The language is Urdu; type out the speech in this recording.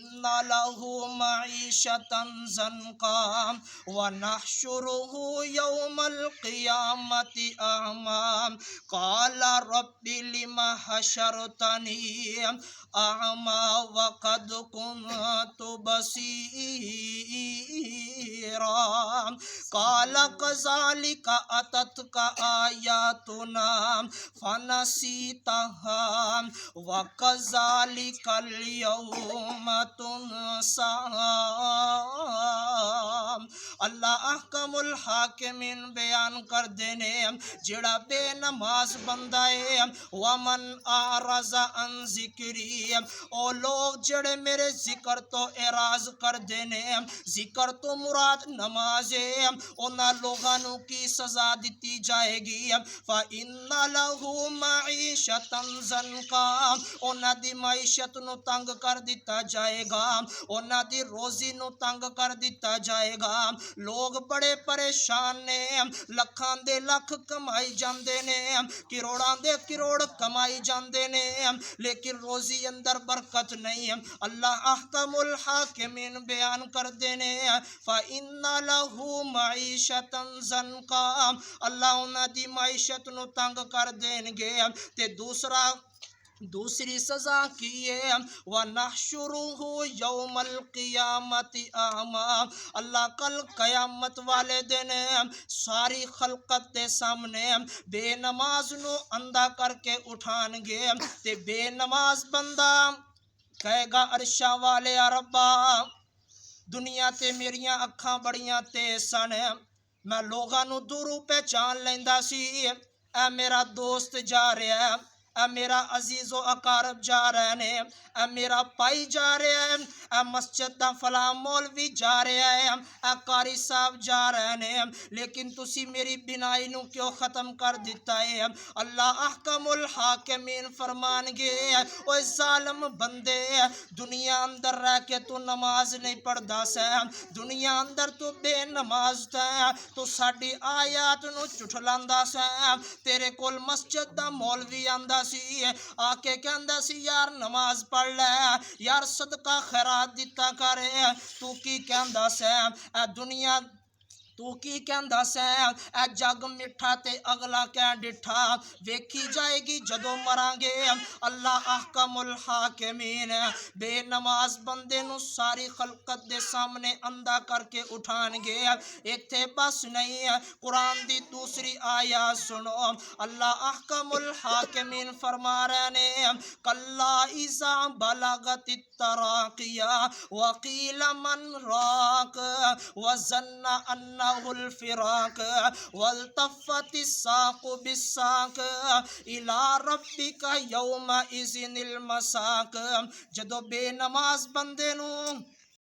فَإِنَّ لَهُ مَعِيشَةً ضَنْكًا وَنَحْشُرُهُ يَوْمَ الْقِيَامَةِ أَعْمَىٰ قَالَ رَبِّ لِمَ حَشَرْتَنِي أَعْمَىٰ وَقَدْ كُنتُ بَصِيرًا قَالَ كَذَٰلِكَ أَتَتْكَ آيَاتُنَا فَنَسِيتَهَا وَكَذَٰلِكَ الْيَوْمَ تُنسَىٰ۔ اللہ احکم الحاکمین بیان کر دینے جڑا بے نماز بندہ ہے ومن اعرض عن ذکری او لوگ جڑے میرے ذکر تو اعراض کر دینے ذکر تو مراد نماز ہے انہاں لوگانوں کی سزا دیتی جائے گی فَإِنَّ لَهُ مَعِيشَةً ضَنْكًا انہاں دی معیشت نو تنگ کر دیتا جائے گا انہاں دی روزی نو تنگ کر دیتا جائے گا لوگ بڑے پریشان نے لکھاں دے لکھ کمائی جاندے نے کروڑاں دے کروڑ کمائی جاندے نے لیکن روزی اندر برکت نہیں اللہ احکم الحاکمین بیان کر دینے فَإِنَّ لَهُ مَعِيشَةً ضَنْكًا اللہ انہاں دی معیشت نو تنگ کر دیں گے تے دوسری سزا کیے وَنَحْشُرُهُ يَوْمَ الْقِيَامَةِ أَعْمَىٰ اللہ کل قیامت والے دن ساری خلقت دے سامنے بے نماز نو اندھا کر کے اٹھان گے تے بے نماز بندہ کہے گا عرشاں والے ربا دنیا تے میریاں اکھاں بڑیاں تیز سن میں لوگاں نو دوروں پہچان لیندا سی اے میرا دوست جا رہا ہے اے میرا عزیز و اقارب جا رہے ہیں اے میرا پائی جا رہا ہے اے مسجد دا فلاں مولوی جا رہا ہے اے قاری صاحب جا رہے ہیں لیکن تسی میری بینائی نو کیوں ختم کر دیتا ہے اللہ احکم الحاکمین فرمان گے اوے ظالم بندے دنیا اندر رہ کے تو نماز نہیں پڑھدا سے دنیا اندر تو بے نماز تے تو ساڈی آیات نو جھٹلاندا سے تیرے کول مسجد دا مولوی آندا سی آ کے کہندا سی یار نماز پڑھ لے یار صدقہ خیرات دیتا کرے تو کی کہندا سے اے دنیا تو کی کہندا سے اے جگ مٹھا تے اگلا کہہ ڈٹھا ویکھی جائے گی جدو مراں گے اللہ احکم الحاکمین بے نماز بندے نو ساری خلقت دے سامنے اندھا کر کے اٹھان گے ایتھے بس نہیں قرآن دی دوسری آیات سنو اللہ احکم الحاکمین فرما رہے نے کلا اذا بلغت التراقیہ وقیل من راق وظن انہ الفراق والتفت الساق بالساق الى ربک یومئذ المساق جدو بے نماز بندے نو